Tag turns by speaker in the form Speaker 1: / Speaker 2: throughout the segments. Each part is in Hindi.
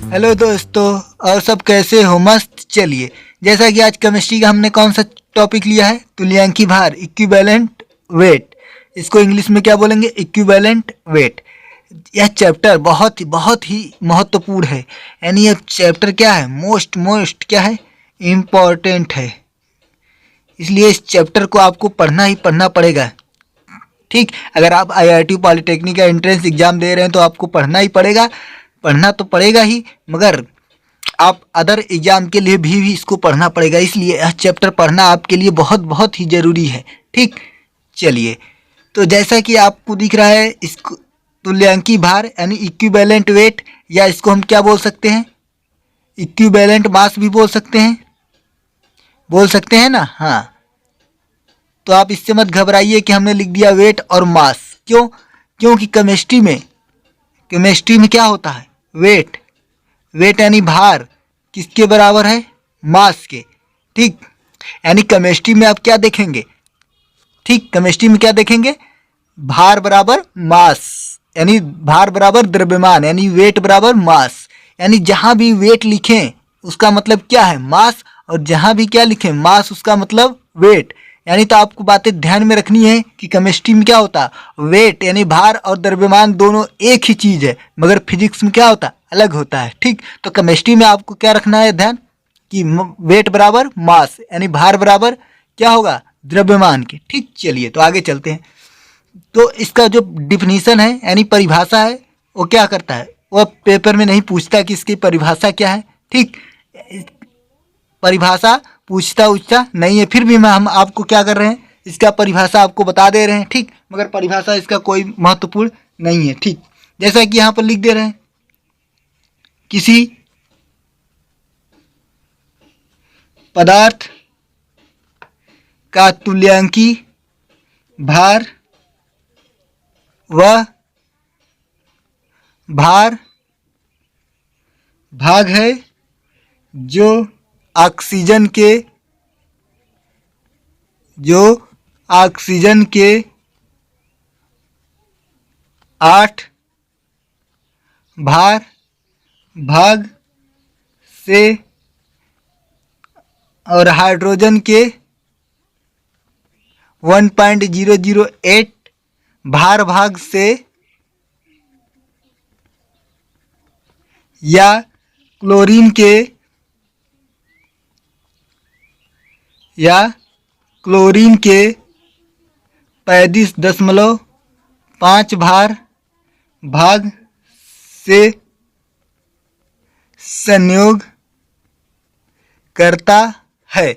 Speaker 1: हेलो दोस्तों, और सब कैसे हो? मस्त। चलिए, जैसा कि आज केमिस्ट्री का हमने कौन सा टॉपिक लिया है, तुल्यांकी भार, इक्विवेलेंट वेट। इसको इंग्लिश में क्या बोलेंगे? Equivalent weight. यह चैप्टर बहुत ही महत्वपूर्ण है। यानी यह चैप्टर क्या है? मोस्ट क्या है? इम्पोर्टेंट है। इसलिए इस चैप्टर को आपको पढ़ना ही पढ़ना पड़ेगा। ठीक, अगर आप आईआईटी पॉलिटेक्निक का एंट्रेंस एग्जाम दे रहे हैं तो आपको पढ़ना ही पड़ेगा। पढ़ना तो पड़ेगा ही, मगर आप अदर एग्जाम के लिए भी इसको पढ़ना पड़ेगा। इसलिए यह चैप्टर पढ़ना आपके लिए बहुत ही ज़रूरी है। ठीक, चलिए, तो जैसा कि आपको दिख रहा है, इसको तुल्यांकी भार यानी इक्विवेलेंट वेट, या इसको हम क्या बोल सकते हैं? इक्विवेलेंट मास भी बोल सकते हैं ना। हाँ, तो आप इससे मत घबराइए कि हमने लिख दिया वेट और मास। क्यों? क्योंकि केमिस्ट्री में क्या होता है? वेट यानी भार किसके बराबर है? मास के। ठीक, यानी केमिस्ट्री में आप क्या देखेंगे? ठीक, केमिस्ट्री में क्या देखेंगे? भार बराबर मास, यानी भार बराबर द्रव्यमान, यानी वेट बराबर मास। यानी जहां भी वेट लिखें उसका मतलब क्या है? मास। और जहां भी क्या लिखें? मास, उसका मतलब वेट। यानी तो आपको बातें ध्यान में रखनी है कि केमिस्ट्री में क्या होता है? वेट यानी भार और द्रव्यमान दोनों एक ही चीज है, मगर फिजिक्स में क्या होता है? अलग होता है। ठीक, तो केमिस्ट्री में आपको क्या रखना है ध्यान कि वेट बराबर मास, यानी भार बराबर क्या होगा? द्रव्यमान के। ठीक, चलिए तो आगे चलते हैं। तो इसका जो डिफिनीशन है यानी परिभाषा है, वो क्या करता है? वो पेपर में नहीं पूछता कि इसकी परिभाषा क्या है। ठीक, परिभाषा पूछता नहीं है, फिर भी हम आपको क्या कर रहे हैं? इसका परिभाषा आपको बता दे रहे हैं। ठीक, मगर परिभाषा इसका कोई महत्वपूर्ण नहीं है। ठीक, जैसा कि यहाँ पर लिख दे रहे हैं, किसी पदार्थ का तुल्यांकी भार वह भार भाग है जो ऑक्सीजन के 8 भाग से और हाइड्रोजन के 1.008 भाग से, या क्लोरीन के 35.5 भाग से संयोग करता है।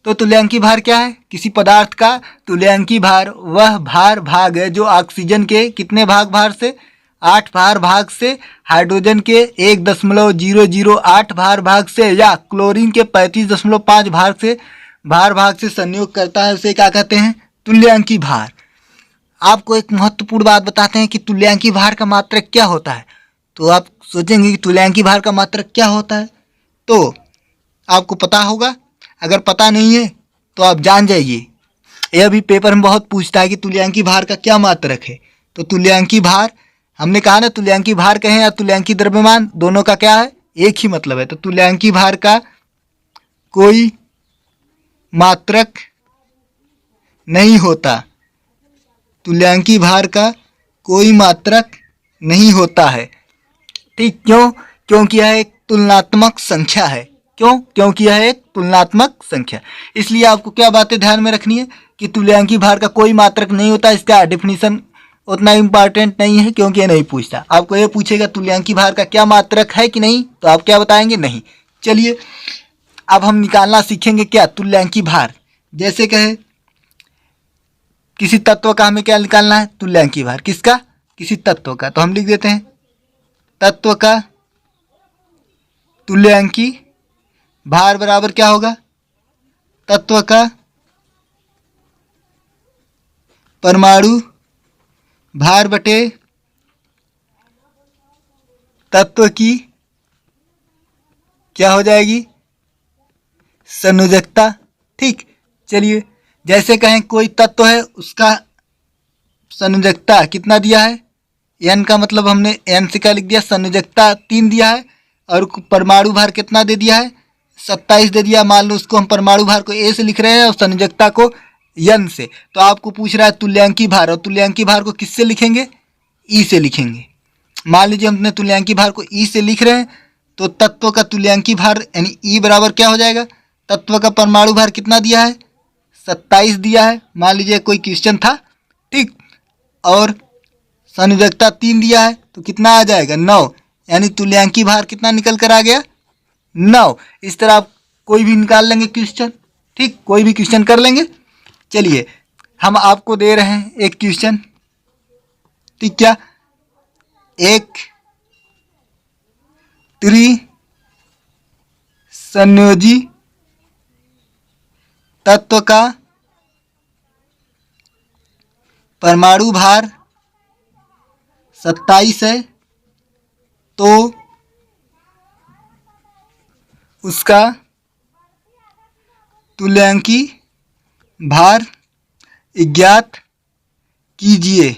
Speaker 1: तो तुल्यांकी भार क्या है? किसी पदार्थ का तुल्यांकी भार वह भाग है जो ऑक्सीजन के कितने भाग से? 8 भाग से, हाइड्रोजन के 1.008 भाग से, या क्लोरीन के 35.5 भाग से संयोग करता है। उसे क्या कहते हैं? तुल्यांकी भार। आपको एक महत्वपूर्ण बात बताते हैं कि तुल्यांकी भार का मात्रक क्या होता है। तो आप सोचेंगे कि तुल्यांकी भार का मात्रक क्या होता है, तो आपको पता होगा। अगर पता नहीं है तो आप जान जाइए, यह भी पेपर में बहुत पूछता है कि तुल्यांकी भार का क्या मात्रक है। तो तुल्यांकी भार, हमने कहा ना, तुल्यांकी भार कहें या तुल्यांकी द्रव्यमान, दोनों का क्या है? एक ही मतलब है। तो तुल्यांकी भार का कोई मात्रक नहीं होता। तुल्यांकी भार का कोई मात्रक नहीं होता है। ठीक, क्यों? क्योंकि यह एक तुलनात्मक संख्या है। क्यों? क्योंकि यह एक तुलनात्मक संख्या। इसलिए आपको क्या बातें ध्यान में रखनी है कि तुल्यांकी भार का कोई मात्रक नहीं होता। इसका डेफिनेशन उतना इम्पॉर्टेंट नहीं है, क्योंकि ये नहीं पूछता। आपको ये पूछेगा तुल्यांकी भार का क्या मात्रक है कि नहीं, तो आप क्या बताएंगे? नहीं। चलिए, अब हम निकालना सीखेंगे क्या? तुल्यांकी भार। जैसे कहे किसी तत्व का हमें क्या निकालना है? तुल्यांकी भार। किसका? किसी तत्व का। तो हम लिख देते हैं, तत्व का तुल्यांकी भार बराबर क्या होगा? तत्व का परमाणु भार बटे तत्व की क्या हो जाएगी? संयोजकता। ठीक, चलिए, जैसे कहें कोई तत्व है, उसका संयोजकता कितना दिया है? n का मतलब हमने n से क्या लिख दिया? संयोजकता 3 दिया है। और परमाणु भार कितना दे दिया है, 27 दे दिया। मान लो उसको हम परमाणु भार को A से लिख रहे हैं और संयोजकता को N से। तो आपको पूछ रहा है तुल्यांकी भार, और तुल्यांकी भार को किससे लिखेंगे, E से लिखेंगे। मान लीजिए हमने तुल्यांकी भार को E से लिख रहे हैं, तो तत्व का तुल्यांकी भार यानी E बराबर क्या हो जाएगा, तत्व का परमाणु भार कितना दिया है, 27 दिया है। मान लीजिए कोई क्वेश्चन था, ठीक, और संयोजकता 3 दिया है, तो कितना आ जाएगा, 9। यानी तुल्यांकी भार कितना निकल कर आ गया, 9। इस तरह आप कोई भी निकाल लेंगे क्वेश्चन, ठीक, कोई भी क्वेश्चन कर लेंगे। चलिए हम आपको दे रहे हैं एक क्वेश्चन, ठीक, क्या, एक त्रिसंयोजी तत्व का परमाणु भार 27 है, तो उसका तुल्यांकी भार ज्ञात कीजिए।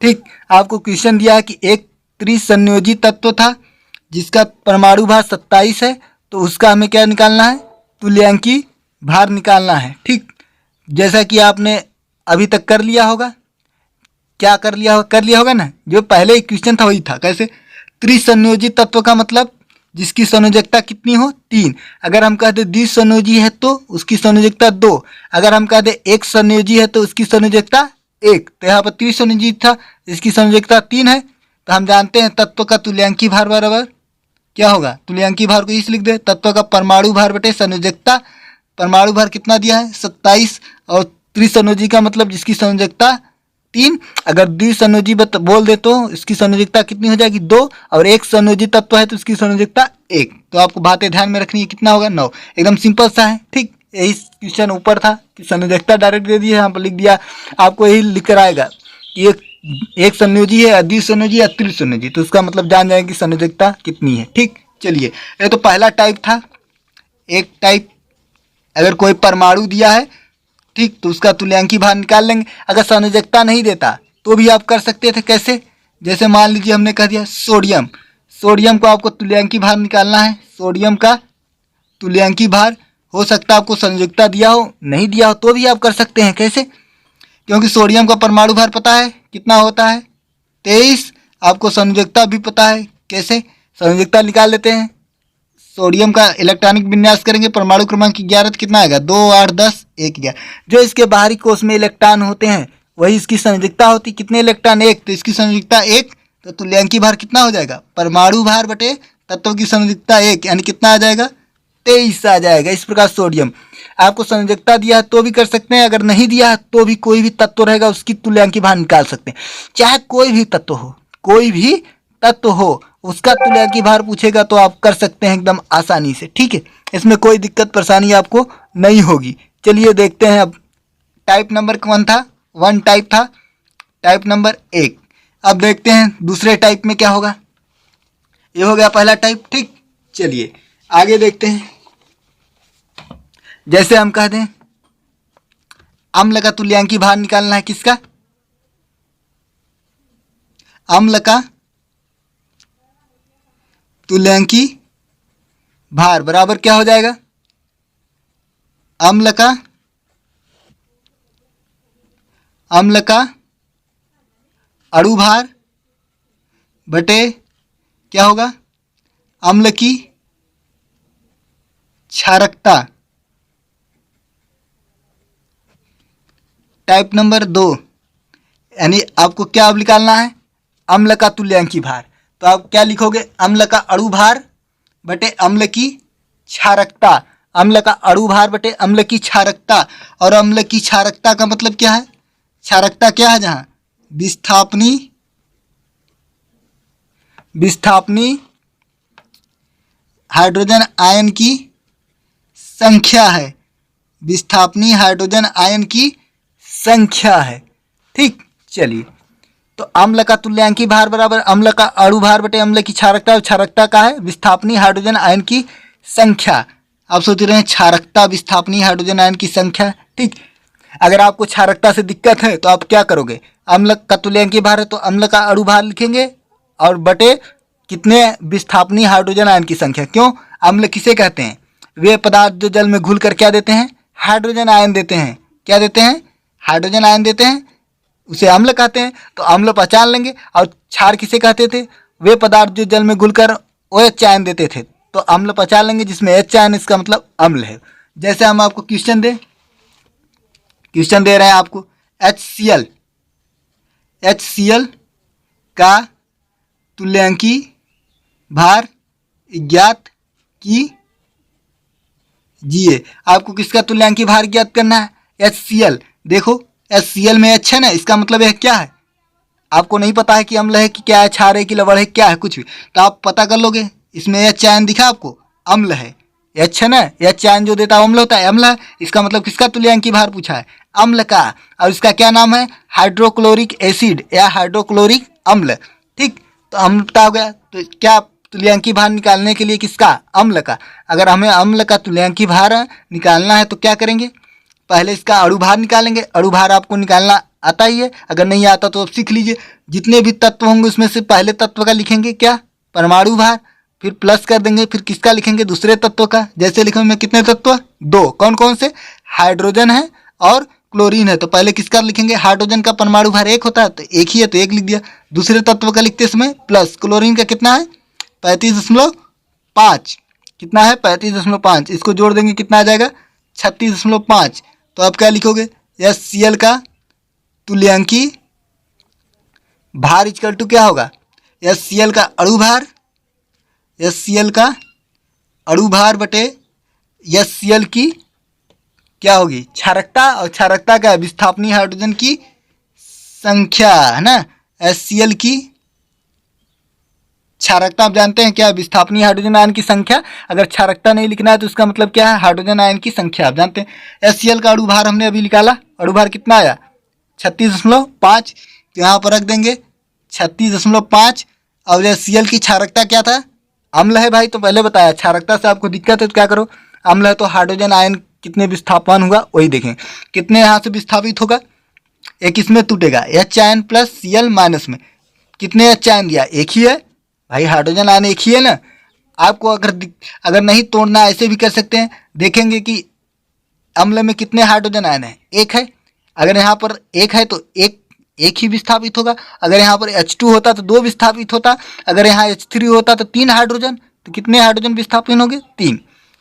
Speaker 1: ठीक, आपको क्वेश्चन दिया है कि एक त्रिसंयोजी तत्व था जिसका परमाणु भार 27 है, तो उसका हमें क्या निकालना है, तुल्यांकी भार निकालना है। ठीक, जैसा कि आपने अभी तक कर लिया होगा, क्या कर लिया होगा ना, जो पहले क्वेश्चन था वही था। कैसे, त्रिसंयोजी तत्व का मतलब जिसकी संयोजकता कितनी हो, 3। अगर हम कहते द्विसंयोजी है तो उसकी संयोजकता 2। अगर हम कहते एक संयोजी है तो उसकी संयोजकता 1। तो यहाँ पर त्रिसंयोजी था, इसकी संयोजकता 3 है। तो हम जानते हैं तत्व का तुल्यांकी भार बराबर क्या होगा, तुल्यांकी भार को इस लिख दे, तत्व का परमाणु भार बटे संयोजकता। परमाणु भार कितना दिया है, 27, और त्रिसंयोजी का मतलब जिसकी संयोजकता 3। अगर द्विसंयोजी बोल दे तो इसकी संयोजकता कितनी हो जाएगी, 2, और एक संयोजी तत्व है तो इसकी संयोजकता 1। तो आपको बातें ध्यान में रखनी है, कितना होगा, 9। एकदम सिंपल सा है। ठीक, यही क्वेश्चन ऊपर था कि संयोजकता डायरेक्ट दे दी है, यहाँ पर लिख दिया, आपको यही लिख कर आएगा कि एक संयोजी है, द्विसंयोजी या त्रिसंयोजी, तो उसका मतलब जान जाएंगे कि संयोजकता कितनी है। ठीक, चलिए, ये तो पहला टाइप था। एक टाइप, अगर कोई परमाणु दिया है, ठीक, तो उसका तुल्यांकी भार निकाल लेंगे। अगर संयोजकता नहीं देता तो भी आप कर सकते थे। कैसे, जैसे मान लीजिए हमने कह दिया सोडियम, सोडियम को आपको तुल्यांकी भार निकालना है। सोडियम का तुल्यांकी भार हो सकता है आपको संयोजकता दिया हो, नहीं दिया हो तो भी आप कर सकते हैं। कैसे, क्योंकि सोडियम का परमाणु भार पता है कितना होता है, 23। आपको संयोजकता भी पता है, कैसे, संयोजकता निकाल लेते हैं। सोडियम का इलेक्ट्रॉनिक विन्यास करेंगे, परमाणु क्रमांक 11, तो कितना आएगा, 2, 8, 10, 1, 11। जो इसके बाहरी कोष में इलेक्ट्रॉन होते हैं वही इसकी संयोजकता होती। कितने इलेक्ट्रॉन, 1, तो इसकी संयोजकता 1। तो तुल्यांकी भार कितना हो जाएगा, परमाणु भार बटे तत्व की संयोजकता 1, यानी कितना आ जाएगा, 23 आ जाएगा। इस प्रकार सोडियम आपको संयोजकता दिया है तो भी कर सकते हैं, अगर नहीं दिया है तो भी कोई भी तत्व रहेगा उसकी तुल्यांकी भार निकाल सकते हैं। चाहे कोई भी तत्व हो, कोई भी तत्व हो, उसका तुल्यांकी भार पूछेगा तो आप कर सकते हैं एकदम आसानी से। ठीक है, इसमें कोई दिक्कत परेशानी आपको नहीं होगी। चलिए देखते हैं अब टाइप नंबर कौन था, 1 टाइप था, टाइप नंबर 1। अब देखते हैं दूसरे टाइप में क्या होगा। ये हो गया पहला टाइप। ठीक, चलिए आगे देखते हैं। जैसे हम कह दें अम्ल का तुल्यांकी भार निकालना है, किसका, अम्ल का तुल्यांकी भार बराबर क्या हो जाएगा, अम्ल का अणुभार बटे क्या होगा, अम्ल की क्षारकता। टाइप नंबर 2, यानी आपको क्या अब निकालना है, अम्ल का तुल्यांकी भार। तो आप क्या लिखोगे, अम्ल का अणुभार बटे अम्ल की क्षारकता। अम्ल का अणुभार बटे अम्ल की क्षारकता, और अम्ल की क्षारकता का मतलब क्या है, क्षारकता क्या है, जहाँ विस्थापनी हाइड्रोजन आयन की संख्या है, विस्थापनी हाइड्रोजन आयन की संख्या है। ठीक, चलिए, तो अम्ल का तुल्यांकी भार बराबर अम्ल का अणुभार बटे अम्ल की क्षारकता, और क्षारकता का है विस्थापनी हाइड्रोजन आयन की संख्या। आप सोच रहे हैं क्षारकता विस्थापनी हाइड्रोजन आयन की संख्या। ठीक, अगर आपको क्षारकता से दिक्कत है तो आप क्या करोगे, अम्ल का तुल्यांकी भार है तो अम्ल का अणुभार लिखेंगे और बटे कितने विस्थापनीय हाइड्रोजन आयन की संख्या। क्यों? अम्ल किसे कहते हैं? वे पदार्थ जो जल में घुलकर क्या देते हैं? हाइड्रोजन आयन देते हैं। क्या देते हैं? हाइड्रोजन आयन देते हैं, उसे अम्ल कहते हैं। तो अम्ल पहचान लेंगे। और क्षार किसे कहते थे? वे पदार्थ जो जल में घुलकर OH आयन देते थे। तो अम्ल पहचान लेंगे, जिसमें H आयन, इसका मतलब अम्ल है। जैसे हम आपको क्वेश्चन दे रहे हैं आपको, HCl का तुल्यांकी भार ज्ञात कीजिए। आपको किसका तुल्यांकी भार ज्ञात करना है? HCl। देखो HCl में H है ना, इसका मतलब यह क्या है? आपको नहीं पता है कि अम्ल है कि क्या है, क्षार है कि लवण है, क्या है, कुछ भी, तो आप पता कर लोगे। इसमें H आयन दिखा आपको, अम्ल है। H है ना, H आयन जो देता है अम्ल होता है, अम्ल है। इसका मतलब किसका तुल्यांकी भार पूछा है? अम्ल का। और इसका क्या नाम है? हाइड्रोक्लोरिक एसिड या हाइड्रोक्लोरिक अम्ल। ठीक, तो अम्लता हो गया। तो क्या तुल्यांकी भार निकालने के लिए किसका? अम्ल का। अगर हमें अम्ल का तुल्यांकी भार निकालना है तो क्या करेंगे? पहले इसका अणुभार निकालेंगे। अणुभार आपको निकालना आता ही है, अगर नहीं आता तो आप सीख लीजिए। जितने भी तत्व होंगे उसमें से पहले तत्व का लिखेंगे क्या? परमाणु भार। फिर प्लस कर देंगे, फिर किसका लिखेंगे? दूसरे तत्व का। जैसे लिखूँ मैं, कितने तत्व? 2। कौन कौन से? हाइड्रोजन है और क्लोरीन है। तो पहले किसका लिखेंगे? हाइड्रोजन का परमाणु भार 1 होता है, तो 1 ही है तो 1 लिख दिया। दूसरे तत्व का लिखते समय प्लस, क्लोरीन का कितना है? 35.5। कितना है? 35.5। इसको जोड़ देंगे, कितना आ जाएगा? 36.5। तो आप क्या लिखोगे? HCl का तुल्यांकी भार इक्वल टू क्या होगा? HCl का अणुभार, HCl का अणुभार बटे HCl की क्या होगी? क्षारकता। और क्षारकता क्या है? विस्थापनीय हाइड्रोजन की संख्या, है ना। HCl की क्षारकता आप जानते हैं क्या? विस्थापनीय हाइड्रोजन आयन की संख्या। अगर क्षारकता नहीं लिखना है तो इसका मतलब क्या है? हाइड्रोजन आयन की संख्या आप जानते हैं। HCl का अणुभार हमने अभी निकाला, अणुभार कितना आया? 36.5। तो यहाँ पर रख देंगे 36.5। और HCl की क्षारकता क्या था? अम्ल है भाई, तो पहले बताया। क्षारकता से आपको दिक्कत है तो क्या करो? अम्ल है तो हाइड्रोजन आयन कितने विस्थापन हुआ वही देखें। कितने यहाँ से विस्थापित होगा? एक इसमें टूटेगा, H ion plus Cl minus में। कितने H आयन दिया? 1 ही है भाई, हाइड्रोजन आयन 1 ही है ना। आपको अगर नहीं तोड़ना, ऐसे भी कर सकते हैं। देखेंगे कि अम्ल में कितने हाइड्रोजन आयन है? 1 है। अगर यहाँ पर 1 है तो एक ही विस्थापित होगा। अगर यहाँ पर H2 होता तो 2 विस्थापित होता। अगर यहाँ H3 होता तो 3 हाइड्रोजन। तो कितने हाइड्रोजन विस्थापित होंगे? 3।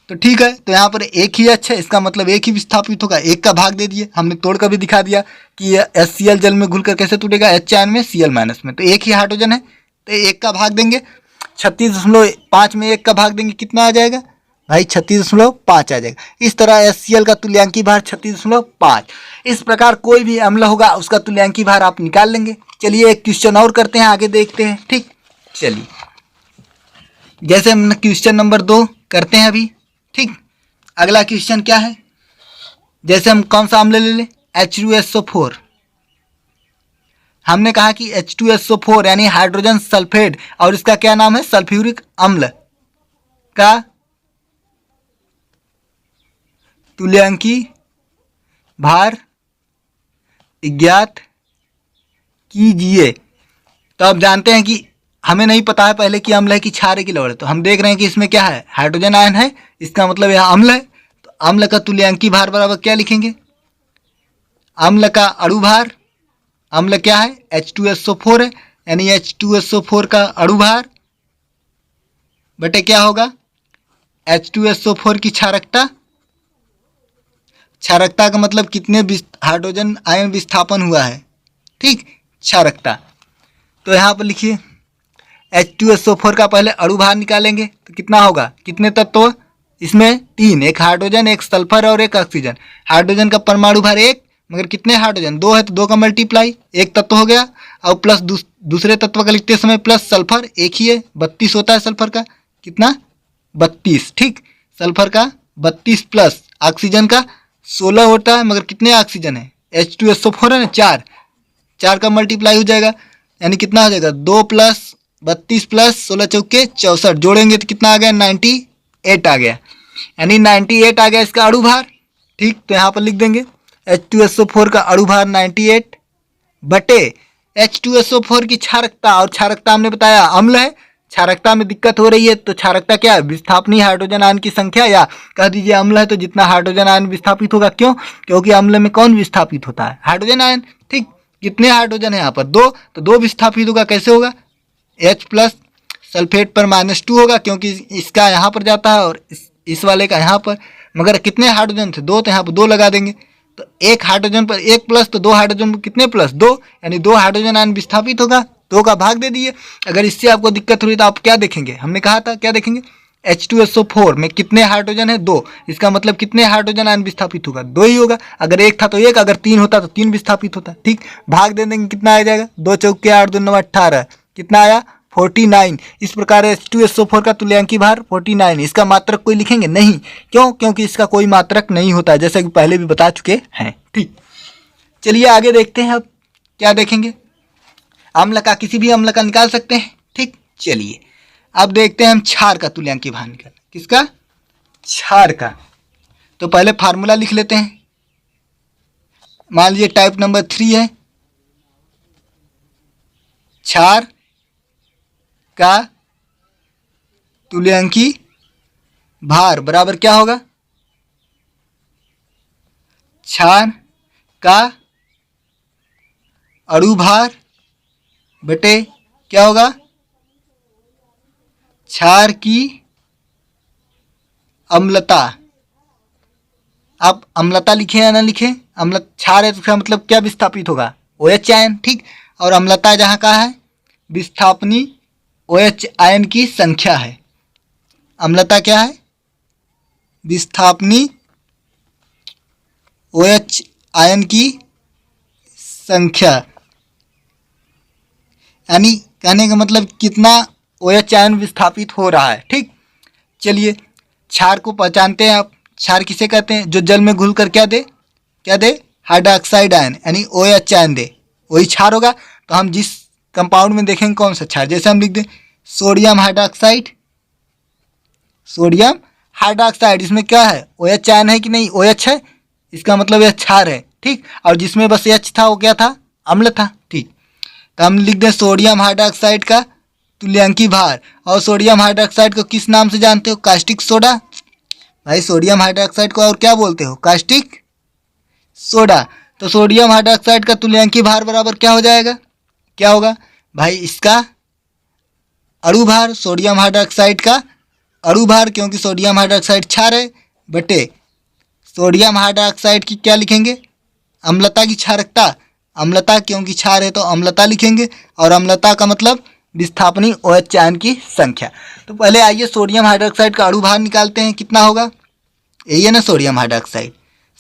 Speaker 1: तो ठीक है, तो यहाँ पर 1 ही H है, इसका मतलब 1 ही विस्थापित होगा। 1 का भाग दे दिए, हमने तोड़ कर भी दिखा दिया कि HCl जल में घुलकर कैसे टूटेगा? H आयन में, Cl माइनस में। तो 1 ही हाइड्रोजन है, तो 1 का भाग देंगे। 36.5 में 1 का भाग देंगे, कितना आ जाएगा भाई? 36.5 आ जाएगा। इस तरह HCl का तुल्यांकी भार 36.5। इस प्रकार कोई भी अम्ल होगा उसका तुल्यांकी भार आप निकाल लेंगे। चलिए एक क्वेश्चन और करते हैं, आगे देखते हैं। ठीक, चलिए जैसे हम क्वेश्चन नंबर 2 करते हैं अभी। ठीक, अगला क्वेश्चन क्या है? जैसे हम कौन सा अम्ल ले लें? H2SO4। हमने कहा कि H2SO4 यानी हाइड्रोजन सल्फेट, और इसका क्या नाम है? सल्फ्यूरिक अम्ल का तुल्यांकी भार ज्ञात कीजिए। तो आप जानते हैं कि हमें नहीं पता है पहले कि अम्ल है कि क्षार है कि लवण है। तो हम देख रहे हैं कि इसमें क्या है? हाइड्रोजन आयन है, इसका मतलब यह अम्ल है। तो अम्ल का तुल्यांकी भार बराबर क्या लिखेंगे? अम्ल का अणुभार। अम्ल क्या है? H2SO4 है, यानी H2SO4 का अणुभार बटे क्या होगा? H2SO4 की क्षारकता। क्षारकता का मतलब कितने हाइड्रोजन आयन विस्थापन हुआ है। ठीक, क्षारकता। तो यहाँ पर लिखिए H2SO4 का पहले अणुभार निकालेंगे तो कितना होगा? कितने तत्व इसमें? 3, एक हाइड्रोजन, एक सल्फर और एक ऑक्सीजन। हाइड्रोजन का परमाणु भार 1, मगर कितने हाइड्रोजन? 2 है तो 2 का मल्टीप्लाई, 1 तत्व हो गया। और प्लस दूसरे तत्व का लिखते समय प्लस सल्फर 1 ही है, 32 होता है सल्फर का। कितना? 32। ठीक, सल्फर का 32 प्लस ऑक्सीजन का 16 होता है, मगर कितने ऑक्सीजन है? H2SO4 है ना, 4 का मल्टीप्लाई हो जाएगा, यानी कितना हो जाएगा? 2 प्लस 32 प्लस 16 चौके 64, जोड़ेंगे तो कितना आ गया? 98 आ गया, यानी 98 आ गया इसका अणुभार। ठीक, तो यहाँ पर लिख देंगे H2SO4 का अणुभार 98 बटे H2SO4 की क्षारकता। और क्षारकता हमने बताया अम्ल है, क्षारकता में दिक्कत हो रही है तो क्षारकता क्या है, विस्थापनीय हाइड्रोजन आयन की संख्या, या कह दीजिए अम्ल है तो जितना हाइड्रोजन आयन विस्थापित होगा। क्यों? क्योंकि अम्ल में कौन विस्थापित होता है, हाइड्रोजन आयन। ठीक, कितने हाइड्रोजन है यहाँ पर, 2, तो 2 विस्थापित होगा। कैसे होगा, H प्लस सल्फेट पर -2 होगा क्योंकि इसका यहाँ पर जाता है और इस वाले का यहाँ पर। मगर कितने हाइड्रोजन थे, 2, तो यहाँ पर 2 लगा देंगे। तो एक हाइड्रोजन पर 1 प्लस, तो 2 हाइड्रोजन पर कितने प्लस, 2, यानी 2 हाइड्रोजन आयन विस्थापित होगा। 2 का भाग दे दिए। अगर इससे आपको दिक्कत हो रही तो आप क्या देखेंगे, हमने कहा था क्या देखेंगे, H2SO4 में कितने हाइड्रोजन है, 2। इसका मतलब कितने हाइड्रोजन आयन विस्थापित होगा, 2 ही होगा। अगर 1 था तो 1, अगर 3 होता तो 3 विस्थापित होता। ठीक, भाग दे देंगे, कितना आ जाएगा, 2 चौके 8, 2 9 18, कितना आया 49। इस प्रकार H2SO4 का तुल्यांकी भार 49। इसका मात्रक कोई लिखेंगे नहीं, क्यों? क्योंकि इसका कोई मात्रक नहीं होता, जैसा कि पहले भी बता चुके हैं। ठीक, चलिए आगे देखते हैं। अब क्या देखेंगे, अम्ल का, किसी भी अम्ल का निकाल सकते हैं। ठीक, चलिए अब देखते हैं हम क्षार का तुल्यांकी भार निकाल। किसका, क्षार का। तो पहले फार्मूला लिख लेते हैं। मान लीजिए टाइप नंबर 3 है, क्षार का तुल्यांकी भार बराबर क्या होगा, क्षार का अणु भार बटे क्या होगा, क्षार की अम्लता। आप अम्लता लिखें या ना लिखें, अम्ल क्षार है तो इसका मतलब क्या विस्थापित होगा, OH आयन। ठीक, और अम्लता जहाँ का है, विस्थापनी OH आयन की संख्या है। अम्लता क्या है, विस्थापनी OH आयन की संख्या, यानी कहने का मतलब कितना OH आयन विस्थापित हो रहा है। ठीक, चलिए क्षार को पहचानते हैं आप। क्षार किसे कहते हैं, जो जल में घुलकर क्या दे, क्या दे, हाइड्रोक्साइड आयन, यानी OH आयन दे, वही क्षार होगा। तो हम जिस कंपाउंड में देखेंगे कौन सा क्षार, जैसे हम लिख दें सोडियम हाइड्रोक्साइड, सोडियम हाइड्रोक्साइड, इसमें क्या है, OH आयन है कि नहीं, OH है, इसका मतलब यह क्षार है। ठीक, और जिसमें बस H था वो क्या था, अम्ल था। ठीक, तो हम लिख दें सोडियम हाइड्रोक्साइड का तुल्यांकी भार। और सोडियम हाइड्रोक्साइड को किस नाम से जानते हो, कास्टिक सोडा। भाई सोडियम हाइड्रोक्साइड को और क्या बोलते हो, कास्टिक सोडा। तो सोडियम हाइड्रोक्साइड का तुल्यांकी भार बराबर क्या हो जाएगा, क्या होगा भाई, इसका अणु भार, सोडियम हाइड्रोक्साइड का अणु भार, क्योंकि सोडियम हाइड्रोक्साइड क्षार है, बटे सोडियम हाइड्रोक्साइड की क्या लिखेंगे, अम्लता की क्षारकता। अम्लता क्योंकि क्षार है तो अम्लता लिखेंगे, और अम्लता का मतलब विस्थापनी OH आयन की संख्या। तो पहले आइए सोडियम हाइड्रोक्साइड का अणु भार निकालते हैं, कितना होगा, यही है ना सोडियम हाइड्रोक्साइड।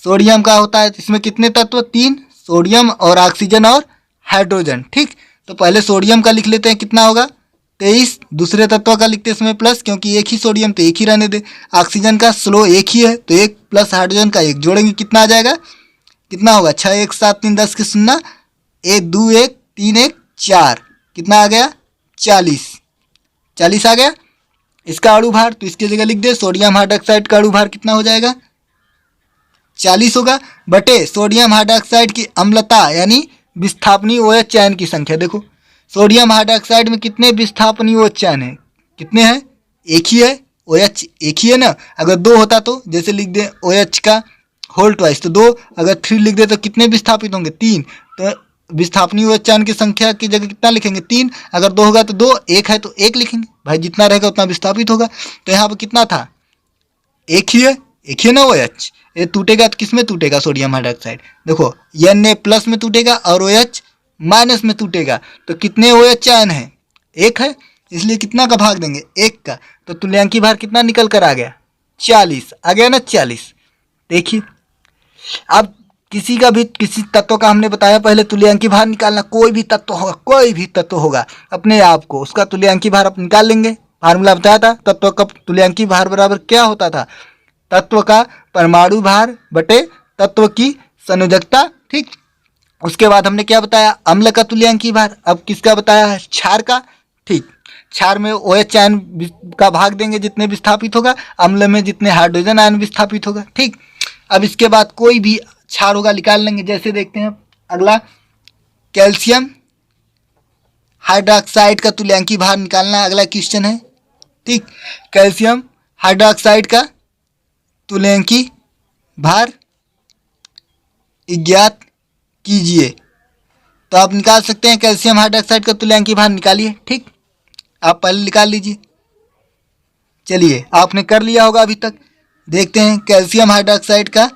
Speaker 1: सोडियम का होता है, इसमें कितने तत्व, 3, सोडियम और ऑक्सीजन और हाइड्रोजन। ठीक, तो पहले सोडियम का लिख लेते हैं, कितना होगा 23। दूसरे तत्व का लिखते हैं इसमें प्लस, क्योंकि एक ही सोडियम तो एक ही रहने दे। ऑक्सीजन का स्लो एक ही है तो 1 प्लस हाइड्रोजन का 1 जोड़ेंगे, कितना आ जाएगा, कितना होगा, 6 1 7 3 10 के 0, 1 2 1 3 1 4, कितना आ गया 40, 40 आ गया इसका अणु भार। तो इसकी जगह लिख दे सोडियम हाइड्रोक्साइड का अणु भार कितना हो जाएगा, 40 होगा, बटे सोडियम हाइड्रोक्साइड की अम्लता यानी विस्थापनी OH आयन की संख्या। देखो सोडियम हाइड्रोक्साइड में कितने विस्थापनी OH आयन है, कितने हैं, एक ही है, OH एक ही है ना। अगर 2 होता तो जैसे लिख दे OH का होल ट्वाइस, तो 2, अगर 3 लिख दे तो कितने विस्थापित होंगे, 3। तो विस्थापनी OH आयन की संख्या की जगह कितना लिखेंगे, 3। अगर 2 होगा तो 2, 1 है तो 1 लिखेंगे, भाई जितना रहेगा उतना विस्थापित होगा। तो यहाँ पर कितना था, एक ही है ना OH। ये टूटेगा तो किस में टूटेगा, सोडियम हाइड्रोक्साइड। देखो Na प्लस में टूटेगा और OH माइनस में टूटेगा। तो कितने OH आयन है, 1 है, इसलिए कितना का भाग देंगे, 1 का। तो तुल्यांकी भार कितना निकल कर आ गया, 40 आ गया ना, 40। देखिए अब किसी का भी, किसी तत्व का हमने बताया पहले तुल्यांकी भार निकालना, कोई भी तत्व होगा, कोई भी तत्व होगा अपने आप को उसका तुल्यांकी भार आप निकाल लेंगे। फार्मूला बताया था, तत्व का तुल्यांकी भार बराबर क्या होता था, तत्व का परमाणु भार बटे तत्व की संयोजकता। ठीक, उसके बाद हमने क्या बताया, अम्ल का तुल्यांकी भार। अब किसका बताया है, क्षार का। ठीक, क्षार में OH आयन का भाग देंगे जितने विस्थापित होगा, अम्ल में जितने हाइड्रोजन आयन विस्थापित होगा। ठीक, अब इसके बाद कोई भी क्षार होगा निकाल लेंगे। जैसे देखते हैं अगला, कैल्शियम हाइड्रोक्साइड का तुल्यांकी भार निकालना है, अगला क्वेश्चन है। ठीक, कैल्शियम हाइड्रोक्साइड का तुल्यांकी भार ज्ञात कीजिए। तो आप निकाल सकते हैं कैल्शियम हाइड्रोक्साइड का तुल्यांकी भार निकालिए। ठीक, आप पहले निकाल लीजिए। चलिए, आपने कर लिया होगा अभी तक। देखते हैं कैल्शियम हाइड्रोक्साइड का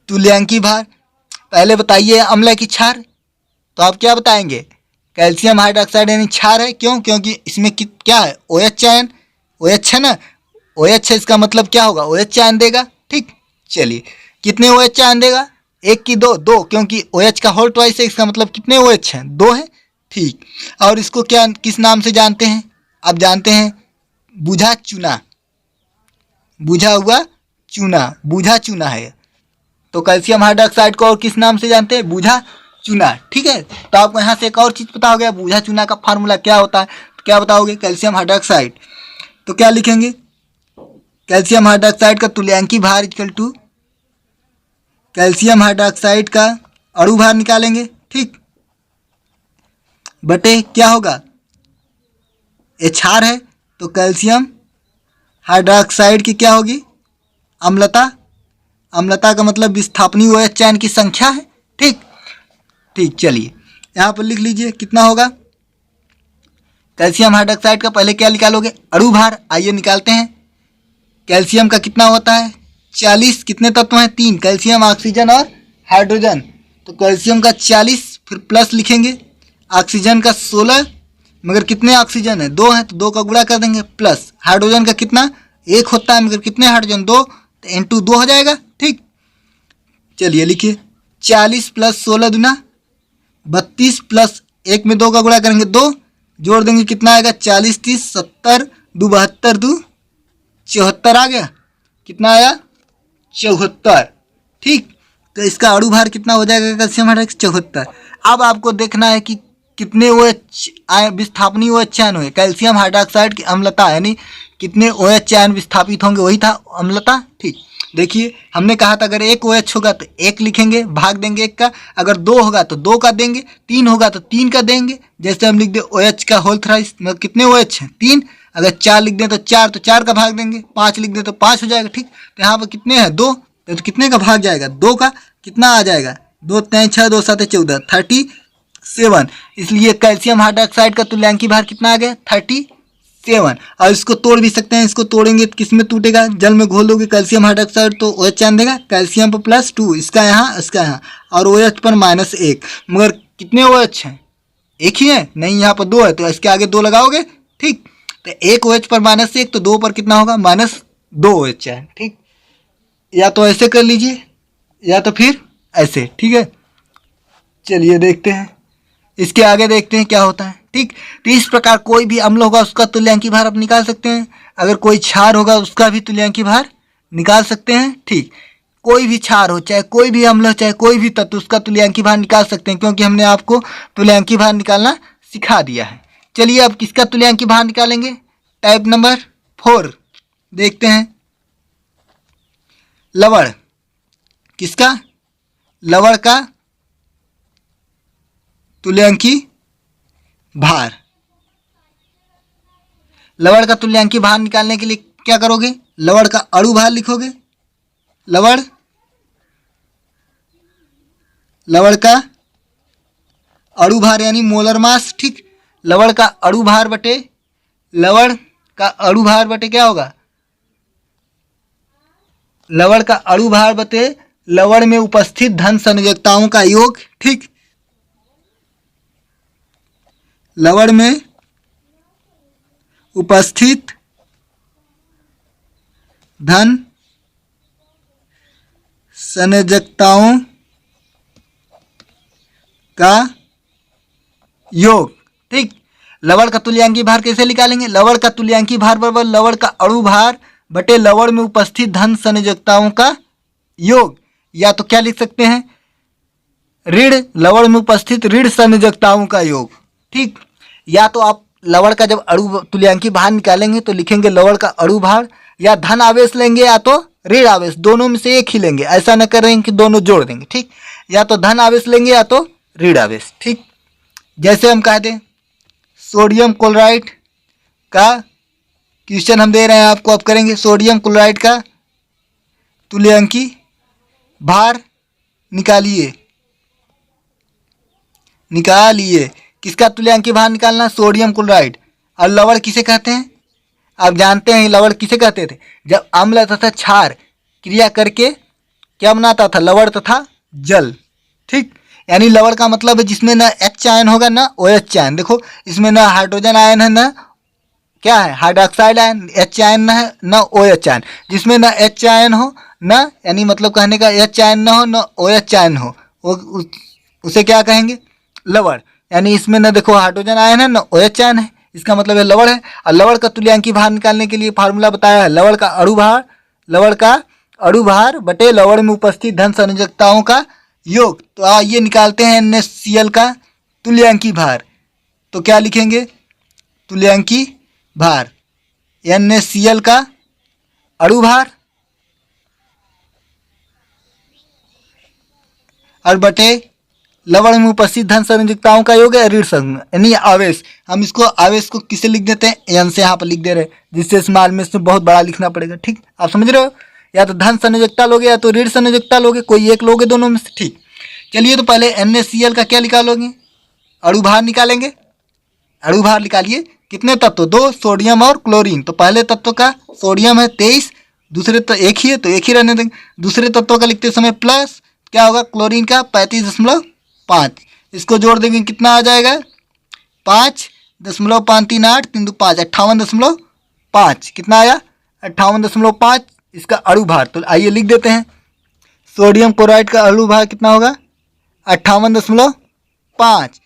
Speaker 1: तुल्यांकी भार। पहले बताइए अम्ल की क्षार, तो आप क्या बताएंगे? कैल्शियम हाइड्रोक्साइड यानी क्षार है। क्यों? क्योंकि इसमें क्या है? OH आयन, OH है ना, OH है, इसका मतलब क्या होगा? OH आयन देगा। ठीक, चलिए कितने OH आयन देगा? एक की दो, क्योंकि OH का होल ट्वाइस है, इसका मतलब कितने OH हैं? 2 हैं। ठीक, और इसको क्या किस नाम से जानते हैं? आप जानते हैं बुझा चूना, बुझा हुआ चूना, बुझा चूना है। तो कैल्शियम हाइड्रोक्साइड को और किस नाम से जानते हैं? बुझा चूना। ठीक है, तो आपको यहाँ से एक और चीज़ पता हो गया, बुझा चूना का फार्मूला क्या होता है। तो क्या बताओगे? कैल्शियम हाइड्रोक्साइड, तो क्या लिखेंगे? कैल्शियम हाइड्रोक्साइड का तुल्यांकी भार इक्वल टू कैल्शियम हाइड्रोक्साइड का अणु भार निकालेंगे। ठीक, बटे क्या होगा? ये क्षार है, तो कैल्शियम हाइड्रोक्साइड की क्या होगी? अम्लता। अम्लता का मतलब विस्थापनीय OH आयन की संख्या है। ठीक ठीक, चलिए यहाँ पर लिख लीजिए कितना होगा। कैल्शियम हाइड्रोक्साइड का पहले क्या निकालोगे? अणु भार। आइए निकालते हैं। कैल्शियम का कितना होता है? 40। कितने तत्व हैं? 3, कैल्शियम, ऑक्सीजन और हाइड्रोजन। तो कैल्शियम का 40, फिर प्लस लिखेंगे। ऑक्सीजन का 16, मगर कितने ऑक्सीजन है? 2 हैं, तो 2 का गुणा कर देंगे। प्लस हाइड्रोजन का कितना? 1 होता है, मगर कितने हाइड्रोजन? 2, तो N2 2 हो जाएगा। ठीक, चलिए लिखिए 40 प्लस 16 दूना 32, प्लस 1 में 2 का गुणा करेंगे 2, जोड़ देंगे कितना आएगा? 40 30 70 2 72 2 74 आ गया। कितना आया? 74। ठीक, तो इसका अणु भार कितना हो जाएगा कैल्शियम हाइड्रोक्साइड? 74। अब आपको देखना है कि कितने OH आयन विस्थापनीय OH आयन हुए। कैल्शियम हाइड्रोक्साइड की अम्लता यानी कितने OH आयन विस्थापित होंगे, वही था अम्लता। ठीक, देखिए हमने कहा था अगर एक OH होगा तो 1 लिखेंगे, भाग देंगे 1 का। अगर 2 होगा तो 2 का देंगे, 3 होगा तो 3 का देंगे। जैसे हम लिख दे OH का होल थ्राइस, मतलब कितने OH हैं? 3। अगर 4 लिख दें तो 4, तो 4 का भाग देंगे। 5 लिख दें तो 5 हो जाएगा। ठीक, तो यहाँ पर कितने हैं? 2, तो कितने का भाग जाएगा? 2 का। कितना आ जाएगा? 2 3 6 2 7 14 37। इसलिए कैल्शियम हाइड्रोक्साइड का तुल्यांकी भार कितना आ गया? 37। और इसको तोड़ भी सकते हैं। इसको तोड़ेंगे तो किस में टूटेगा? जल में घोल दोगे कैल्शियम हाइड्रोक्साइड तो OH आयन देगा। कैल्शियम पर +2, इसका यहाँ इसका यहाँ, और OH पर -1। मगर कितने OH हैं? एक ही है? नहीं, यहाँ पर 2 है, तो इसके आगे 2 लगाओगे। ठीक, तो 1 OH पर -1, तो 2 पर कितना होगा? -2 OH आयन। ठीक, या तो ऐसे कर लीजिए या तो फिर ऐसे। ठीक है, चलिए देखते हैं, इसके आगे देखते हैं क्या होता है। ठीक, तो इस प्रकार कोई भी अम्ल होगा उसका तुल्यांकी भार आप निकाल सकते हैं। अगर कोई क्षार होगा उसका भी तुल्यांकी भार निकाल सकते हैं। ठीक, कोई भी क्षार हो, चाहे कोई भी अम्ल हो, चाहे कोई भी तत्व, उसका तुल्यांकी भार निकाल सकते हैं, क्योंकि हमने आपको तुल्यांकी भार निकालना सिखा दिया है। चलिए अब किसका तुल्यांकी भार निकालेंगे? टाइप नंबर 4 देखते हैं। लवण, किसका? लवण का तुल्यांकी भार। लवण का तुल्यांकी भार निकालने के लिए क्या करोगे? लवण का अणु भार लिखोगे। लवण का अणु भार यानी मोलर मास। ठीक, लवण का अणु भार बटे क्या होगा? लवण का अणु भार बटे लवण में उपस्थित धन संयोजकताओं का योग। ठीक, लवण में उपस्थित धन संयोजकताओं का योग। ठीक, लवण का तुल्यांकी भार कैसे निकालेंगे? लवण का तुल्यांकी भार बराबर लवण का अणु भार बटे लवण में उपस्थित धन संयोजकताओं का योग, या तो क्या लिख सकते हैं? ऋण लवण में उपस्थित ऋण संयोजकताओं का योग। ठीक, या तो आप लवण का जब अणु तुल्यांकी भार निकालेंगे तो लिखेंगे लवण का अणु भार, या धन आवेश लेंगे या तो ऋण आवेश, दोनों में से एक ही लेंगे। ऐसा न करेंगे कि दोनों जोड़ देंगे। ठीक, या तो धन आवेश लेंगे या तो ऋण आवेश। ठीक, जैसे हम कह दें सोडियम क्लोराइड का क्वेश्चन हम दे रहे हैं आपको। अब करेंगे सोडियम क्लोराइड का तुल्यांकी भार निकालिए। किसका तुल्यांकी भार निकालना? Sodium chloride. और लवण किसे कहते हैं? आप जानते हैं लवण किसे कहते थे? जब अम्ल तथा क्षार क्रिया करके क्या बनाता था? लवण तथा जल। ठीक, यानी लवण का मतलब है जिसमें ना एच आयन होगा ना OH आयन। देखो इसमें ना हाइड्रोजन आयन है ना क्या है हाइड्रोक्साइड आयन, H आयन है ना OH आयन। जिसमें ना H आयन हो ना, यानी मतलब कहने का H आयन ना हो ना OH आयन हो, उसे क्या कहेंगे? लवण। यानी इसमें ना देखो हाइड्रोजन आयन है ना OH आयन है, इसका मतलब है लवण है। और लवण का तुल्यांकी भार निकालने के लिए फार्मूला बताया है, लवण का अणु भार बटे लवण में उपस्थित धन संयोजकताओं का योग। तो आइए निकालते हैं NaCl का तुल्यांकी भार। तो क्या लिखेंगे? तुल्यांकी भार NaCl का अणु भार और बटे लवण में उपस्थित धन संयोजकताओं का योग है ऋण संघ, यानी आवेश। हम इसको आवेश को किसे लिख देते हैं? एन से यहाँ पर लिख दे रहे हैं, जिससे स्मॉल में से बहुत बड़ा लिखना पड़ेगा। ठीक, आप समझ रहे हो? या तो धन संयोजकता लोगे या तो ऋण संयोजकता लोगे, कोई एक लोगे दोनों में से। ठीक, चलिए तो पहले NaCl का क्या निकालोगे? अणु भार निकालेंगे। अणु भार निकालिए। कितने तत्व? 2, सोडियम और क्लोरीन। तो पहले तत्व का सोडियम है 23, दूसरे तो एक ही है तो एक ही रहने देंगे। दूसरे तत्व का लिखते समय प्लस क्या होगा? क्लोरीन का 35.5। इसको जोड़ देंगे कितना आ जाएगा? 5.538 3 2 5 58.5। कितना आया? 58.5 इसका अणु भार। तो आइए लिख देते हैं, सोडियम क्लोराइड का अणु भार कितना होगा? 58.5।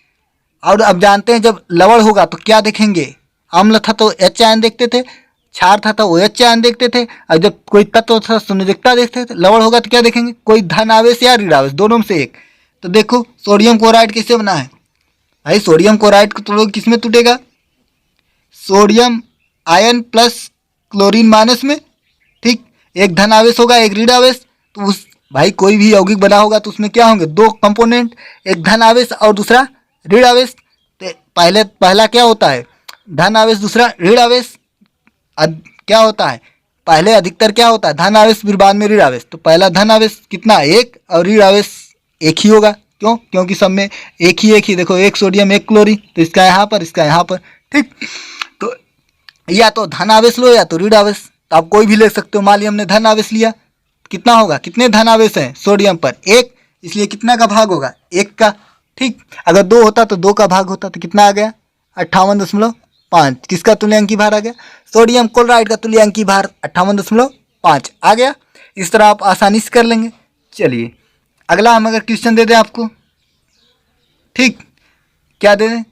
Speaker 1: और अब जानते हैं जब लवण होगा तो क्या देखेंगे? अम्ल था तो H आयन देखते थे, क्षार था तो OH आयन देखते थे, और जब कोई तत्व था संयोजकता देखते थे। लवण होगा तो क्या देखेंगे? कोई धन आवेश या ऋण आवेश, दोनों में से एक। तो देखो सोडियम क्लोराइड कैसे बना है भाई? सोडियम क्लोराइड को तोड़ो किस में टूटेगा? Sodium ion plus chlorine minus में। ठीक, एक धन आवेश होगा एक ऋण आवेश। तो उस भाई कोई भी यौगिक बना होगा तो उसमें क्या होंगे? 2 कंपोनेंट, एक धन आवेश और दूसरा ऋण आवेश। तो पहला क्या होता है? धन आवेश, दूसरा ऋण आवेश। क्या होता है? पहले अधिकतर क्या होता है? धन आवेश, फिर बाद में ऋण आवेश। तो पहला धन आवेश कितना? 1, और ऋण आवेश एक ही होगा। क्यों? क्योंकि सब में एक ही देखो, एक सोडियम एक क्लोरीन, तो इसका यहाँ पर इसका यहाँ पर। ठीक, तो या तो धन आवेश लो या तो ऋण आवेश। तो आप कोई भी ले सकते हो। मान लिया हमने धन आवेश लिया, कितना होगा? कितने धन आवेश हैं सोडियम पर? 1, इसलिए कितना का भाग होगा? 1 का। ठीक, अगर 2 होता तो 2 का भाग होता, तो कितना आ गया? 58.5। किसका तुल्यांकी भार आ गया? सोडियम क्लोराइड का तुल्यांकी भार 58.5 आ गया। इस तरह आप आसानी से कर लेंगे। चलिए अगला हम अगर क्वेश्चन दे दें आपको, ठीक, क्या दे दें?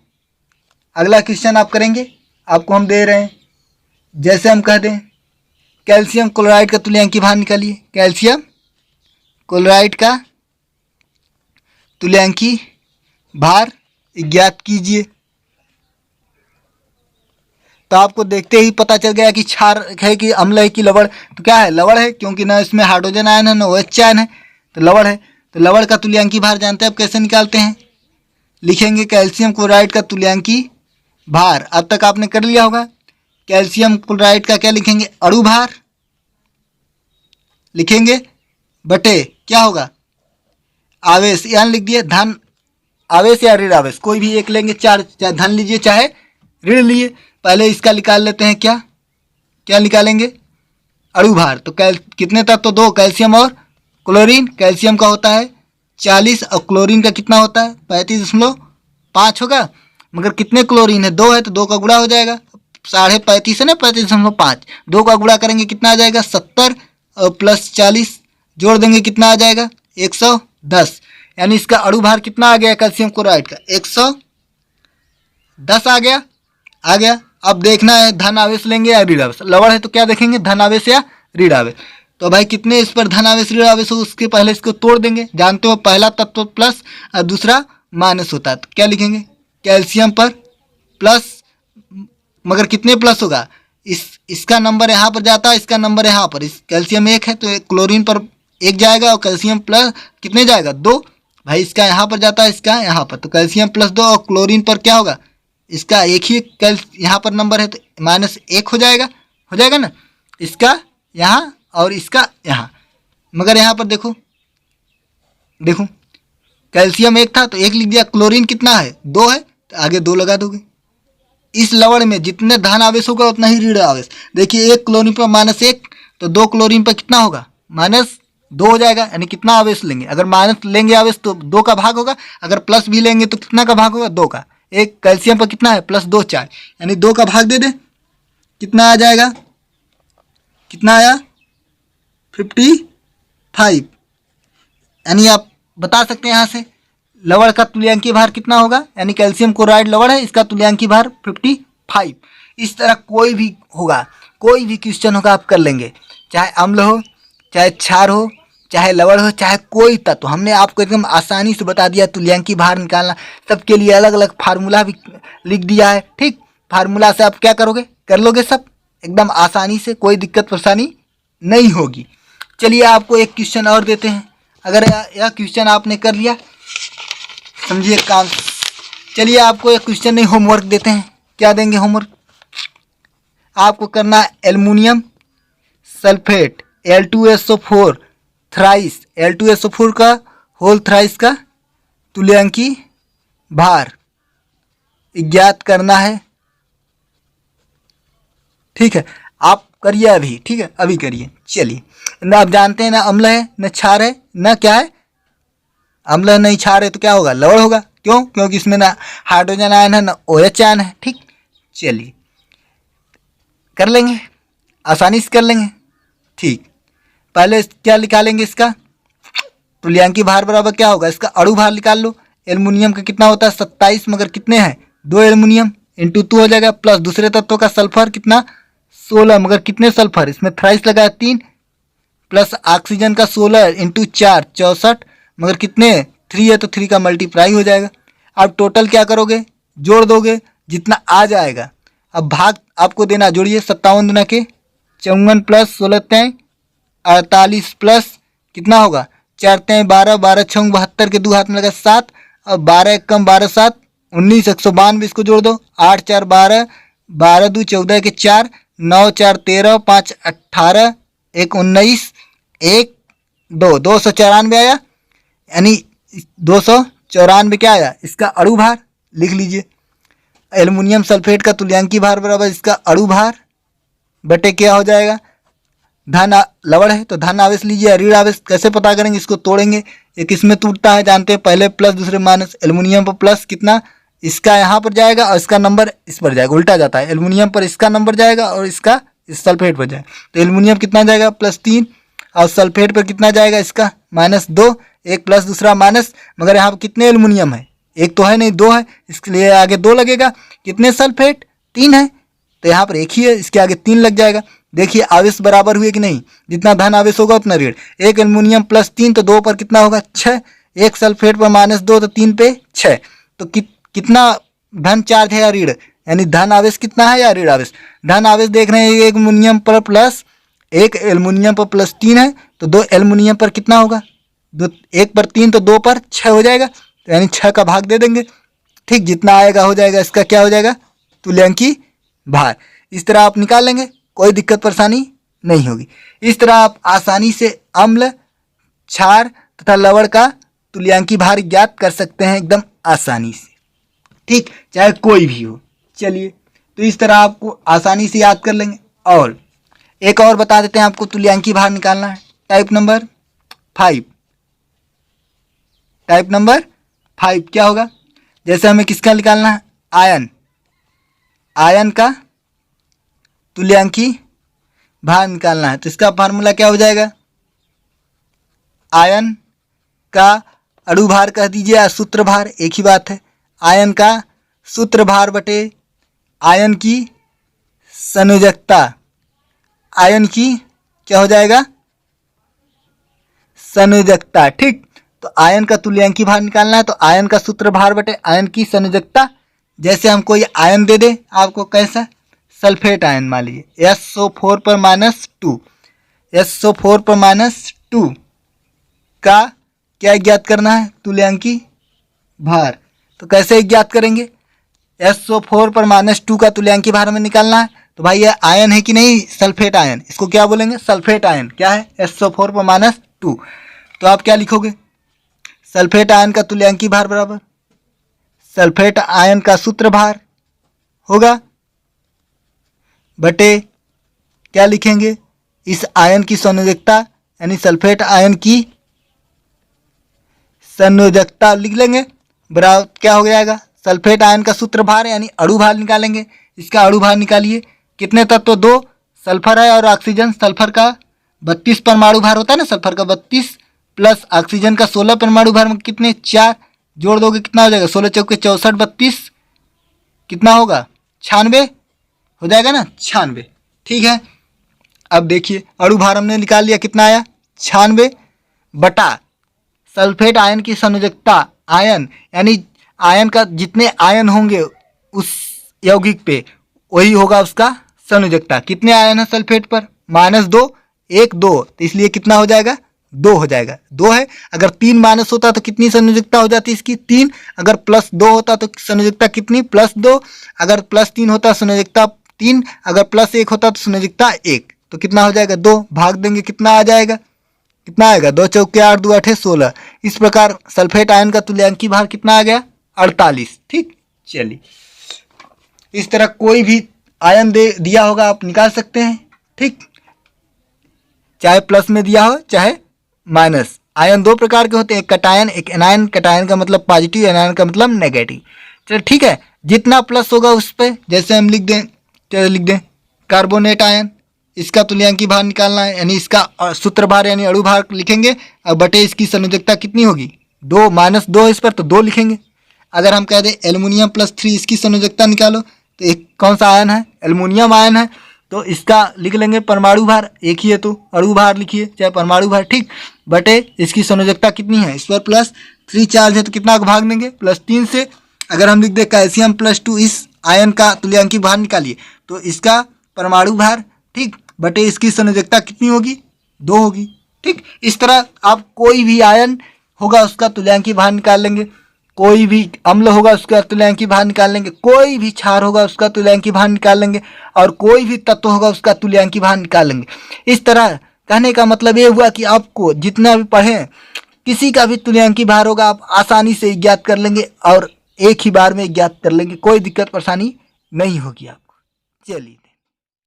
Speaker 1: अगला क्वेश्चन आप करेंगे, आपको हम दे रहे हैं, जैसे हम कह दें कैल्शियम क्लोराइड का तुल्यांकी भार निकालिए। कैल्शियम क्लोराइड का तुल्यांकी भार ज्ञात कीजिए। तो आपको देखते ही पता चल गया कि क्षार है कि अम्ल है कि लवण। तो क्या है? लवण है, क्योंकि ना इसमें हाइड्रोजन आयन है ना OH आयन है, तो लवण है। तो लवण का तुल्यांकी भार जानते हैं आप कैसे निकालते हैं? लिखेंगे कैल्शियम क्लोराइड का तुल्यांकी भार। अब तक आपने कर लिया होगा। कैल्शियम क्लोराइड का क्या लिखेंगे? अणु भार लिखेंगे बटे क्या होगा? आवेश, यानी लिख दिए धन आवेश या ऋण आवेश, कोई भी एक लेंगे। चाहे धन लीजिए चाहे ऋण लिए। पहले इसका निकाल लेते हैं। क्या निकालेंगे? अणु भार। तो कितने तत्व? 2, कैल्शियम और क्लोरीन। कैल्शियम का होता है 40 और क्लोरीन का कितना होता है? 35.5 होगा। मगर कितने क्लोरीन है? 2 है तो 2 का गुणा हो जाएगा। 35.5 है ना, 35.5, 2 का गुणा करेंगे कितना आ जाएगा? 70 और प्लस 40 जोड़ देंगे कितना आ जाएगा? 110। यानी इसका अणु भार कितना आ गया? कैल्शियम क्लोराइड का 110 आ गया। अब देखना है धन आवेश लेंगे या ऋण आवेश। लवण है तो क्या देखेंगे? धन आवेश या ऋण आवेश। तो भाई कितने इस पर धन आवेश ऋण आवेश हो, उसके पहले इसको तोड़ देंगे। जानते हो पहला तत्व प्लस और दूसरा माइनस होता है। तो क्या लिखेंगे? कैल्शियम पर प्लस, मगर कितने प्लस होगा? इसका नंबर यहाँ पर जाता है, इसका नंबर यहाँ पर। इस कैल्शियम 1 है तो क्लोरीन पर 1 जाएगा, और कैल्शियम प्लस कितने जाएगा? 2। भाई इसका यहाँ पर जाता है, इसका यहाँ पर, तो कैल्शियम प्लस 2 और क्लोरीन पर क्या होगा? इसका एक ही कल यहाँ पर नंबर है तो -1 हो जाएगा ना, इसका यहाँ और इसका यहाँ। मगर यहाँ पर देखो कैल्शियम 1 था तो 1 लिख दिया, क्लोरीन कितना है 2 है तो आगे 2 लगा दोगे। इस लवण में जितने धन आवेश होगा उतना ही ऋण आवेश। देखिए 1 क्लोरीन पर -1 तो 2 क्लोरीन पर कितना होगा -2 हो जाएगा, यानी कितना आवेश लेंगे, अगर माइनस लेंगे आवेश तो 2 का भाग होगा, अगर प्लस भी लेंगे तो कितना का भाग होगा 2 का। एक कैल्शियम पर कितना है +2 4, यानी 2 का भाग दे दे, कितना आ जाएगा, कितना आया 55। यानी आप बता सकते हैं यहाँ से लवण का तुल्यांकीय भार कितना होगा, यानी कैल्शियम क्लोराइड लवण है, इसका तुल्यांकीय भार 55। इस तरह कोई भी होगा, कोई भी क्वेश्चन होगा आप कर लेंगे, चाहे अम्ल हो, चाहे क्षार हो, चाहे लवण हो, चाहे कोई तत्व। हमने आपको एकदम आसानी से बता दिया तुल्यांकीय भार निकालना। सबके लिए अलग अलग फार्मूला भी लिख दिया है। ठीक, फार्मूला से आप क्या करोगे, कर लोगे सब एकदम आसानी से, कोई दिक्कत परेशानी नहीं होगी। चलिए आपको एक क्वेश्चन और देते हैं, अगर यह क्वेश्चन आपने कर लिया समझिए काम। चलिए आपको एक क्वेश्चन नहीं होमवर्क देते हैं। क्या देंगे होमवर्क, आपको करना aluminium sulphate L2SO4 thrice, L2SO4 का होल थ्राइस का तुल्यांकीय भार ज्ञात करना है। ठीक है, आप करिए अभी, ठीक है अभी करिए। चलिए ना, आप जानते हैं ना अम्ल है न क्षार है न क्या है, अम्ल नहीं क्षार है तो क्या होगा, लवण होगा। क्यों, क्योंकि इसमें ना हाइड्रोजन आयन है ना OH आयन है। ठीक, चलिए कर लेंगे, आसानी से कर लेंगे। ठीक, पहले क्या निकालेंगे, इसका तुल्यांकीय भार बराबर क्या होगा, इसका अणु भार निकाल लो। एल्युमिनियम का कितना होता है 27, मगर कितने हैं 2 एल्युमिनियम इंटू 2 हो जाएगा, प्लस दूसरे तत्व का सल्फर कितना 16, मगर कितने सल्फर, इसमें थ्राइस लगा है 3, प्लस ऑक्सीजन का 16 इंटू 4 64, मगर कितने 3 है तो 3 का मल्टीप्लाई हो जाएगा। अब टोटल क्या करोगे, जोड़ दोगे जितना आ जाएगा। अब भाग आपको देना, जोड़िए 57 दुना के 54 प्लस 16 तय 48 प्लस कितना होगा 4 तय 12, 12 6 72 के 2 हाथ में लगा 7, और 12 1 कम 12 7 19 192, इसको जोड़ दो 8 4 12, 12 2 14 के 4, 9 4 13, 5 18, 1 19, 1 2 294 आया, यानी 294 क्या आया, इसका अणु भार लिख लीजिए। एल्युमिनियम सल्फेट का तुल्यांकीय भार बराबर इसका अणु भार बटे क्या हो जाएगा, धन लवण है तो धन आवेश लीजिए, ऋण आवेश कैसे पता करेंगे, इसको तोड़ेंगे, एक इसमें टूटता है जानते हैं, पहले प्लस दूसरे माइनस। एल्युमिनियम पर प्लस कितना, इसका यहाँ पर जाएगा और इसका नंबर इस पर जाएगा, उल्टा जाता है, एल्युमिनियम पर इसका नंबर जाएगा और इसका इस सल्फेट पर जाएगा, तो एल्युमिनियम कितना जाएगा +3, और सल्फेट पर कितना जाएगा इसका -2, एक प्लस दूसरा माइनस, मगर यहाँ पर कितने एल्युमिनियम है, एक तो है नहीं 2 है, इसके लिए आगे 2 लगेगा। कितने सल्फेट 3 है तो यहाँ पर एक ही है, इसके आगे 3 लग जाएगा। देखिए आवेश बराबर हुए कि नहीं, जितना धन आवेश होगा उतना ऋण। एक एल्युमिनियम +3 तो 2 पर कितना होगा 6, एक सल्फेट पर -2 तो 3 पे 6, तो कितना धन चार्ज है या ऋण, यानी धन आवेश कितना है या ऋण आवेश। धन आवेश देख रहे हैं, एक एल्युमिनियम पर प्लस, एक एल्युमिनियम पर +3 है तो 2 एल्युमिनियम पर कितना होगा, 1 पर 3 तो 2 पर 6 हो जाएगा, तो यानी 6 का भाग दे देंगे। ठीक, जितना आएगा हो जाएगा, इसका क्या हो जाएगा तुल्यांकीय भार। इस तरह आप निकाल लेंगे, कोई दिक्कत परेशानी नहीं होगी। इस तरह आप आसानी से अम्ल क्षार तथा लवण का तुल्यांकीय भार ज्ञात कर सकते हैं एकदम आसानी से। ठीक, चाहे कोई भी हो। चलिए तो इस तरह आपको आसानी से याद कर लेंगे। और एक और बता देते हैं आपको, तुल्यांकीय भार निकालना है टाइप नंबर 5। टाइप नंबर 5 क्या होगा, जैसे हमें किसका निकालना है, आयन का तुल्यांकीय भार निकालना है, तो इसका फार्मूला क्या हो जाएगा, आयन का अणु भार कह दीजिए या सूत्र भार, एक ही बात है। आयन का सूत्र भार बटे आयन की संयोजकता, आयन की क्या हो जाएगा संयोजकता। ठीक, तो आयन का तुल्यांकीय भार निकालना है तो आयन का सूत्र भार बटे आयन की संयोजकता। जैसे हम कोई आयन दे दे आपको, कैसा सल्फेट आयन मान लीजिए SO4 पर -2, SO4 पर -2 का क्या ज्ञात करना है तुल्यांकीय भार। तो कैसे ज्ञात करेंगे, SO4 पर -2 का तुल्यांकी भार हमें निकालना है। तो भाई ये आयन है कि नहीं, सल्फेट आयन, इसको क्या बोलेंगे, सल्फेट आयन। क्या है, SO4 पर -2। तो आप क्या लिखोगे, सल्फेट आयन का तुल्यांकी भार बराबर सल्फेट आयन का सूत्र भार होगा बटे क्या लिखेंगे, इस आयन की संयोजकता, यानी सल्फेट आयन की संयोजकता लिख लेंगे, बराबर क्या हो जाएगा, सल्फेट आयन का सूत्र भार यानी अणु भार निकालेंगे। इसका अणु भार निकालिए, कितने तत्व, 2 सल्फर है और ऑक्सीजन। सल्फर का 32 परमाणु भार होता है ना, सल्फर का 32 प्लस ऑक्सीजन का 16 परमाणु भार में कितने, 4 जोड़ दोगे कितना हो जाएगा, 16 चौके 64, 32 कितना होगा, 96 हो जाएगा ना, 96। ठीक है, अब देखिए अणु भार हमने निकाल लिया, कितना आया, 96 बटा सल्फेट आयन की संयोजकता, आयन यानी आयन का जितने आयन होंगे उस यौगिक पे वही होगा उसका संयोजकता। कितने आयन है सल्फेट पर, -2 1 2, तो इसलिए कितना हो जाएगा, 2 हो जाएगा, 2 है। अगर 3 माइनस होता तो कितनी संयोजकता हो जाती इसकी, 3। अगर +2 होता तो संयोजकता कितनी, +2। अगर +3 होता संयोजकता 3। अगर +1 होता तो संयोजकता 1। तो कितना हो जाएगा, 2 भाग देंगे कितना आ जाएगा, कितना आएगा, 2 चौके 8 2 8 16। इस प्रकार सल्फेट आयन का तुल्यांकी भार कितना आ गया, 48। ठीक, चलिए इस तरह कोई भी आयन दिया होगा आप निकाल सकते हैं। ठीक, चाहे प्लस में दिया हो चाहे माइनस। आयन 2 प्रकार के होते हैं, एक कटायन एक एनायन। कटायन का मतलब पॉजिटिव, एनायन का मतलब नेगेटिव। चलो ठीक है, जितना प्लस होगा उस पर, जैसे हम लिख दें, चलो लिख दें कार्बोनेट आयन, इसका तुल्यांकी भार निकालना है, यानी इसका सूत्र भार यानी अणु भार लिखेंगे और बटे इसकी संयोजकता कितनी होगी, 2 -2 इस पर तो 2 लिखेंगे। अगर हम कह दें एल्युमिनियम +3 इसकी संयोजकता निकालो, तो एक कौन सा आयन है, एल्युमिनियम आयन है, तो इसका लिख लेंगे परमाणु भार, एक ही है तो अणु भार लिखिए चाहे परमाणु भार। ठीक, बटे इसकी संयोजकता कितनी है, इस पर +3 चार्ज है तो कितना भाग देंगे, +3 से। अगर हम लिख दें कैल्शियम +2, इस आयन का तुल्यांकी भार निकालिए, तो इसका परमाणु भार, ठीक, बटे इसकी संयोजकता कितनी होगी, 2 होगी। ठीक, इस तरह आप कोई भी आयन होगा उसका तुल्यांकी भार निकाल लेंगे, कोई भी अम्ल होगा उसका तुल्यांकी भार निकाल लेंगे, कोई भी क्षार होगा उसका तुल्यांकी भार निकाल लेंगे, और कोई भी तत्व होगा उसका तुल्यांकी भार निकाल लेंगे। इस तरह कहने का मतलब ये हुआ कि आपको जितना भी पढ़ें किसी का भी तुल्यांकी भार होगा आप आसानी से ज्ञात कर लेंगे और एक ही बार में ज्ञात कर लेंगे, कोई दिक्कत परेशानी नहीं होगी आपको। चलिए।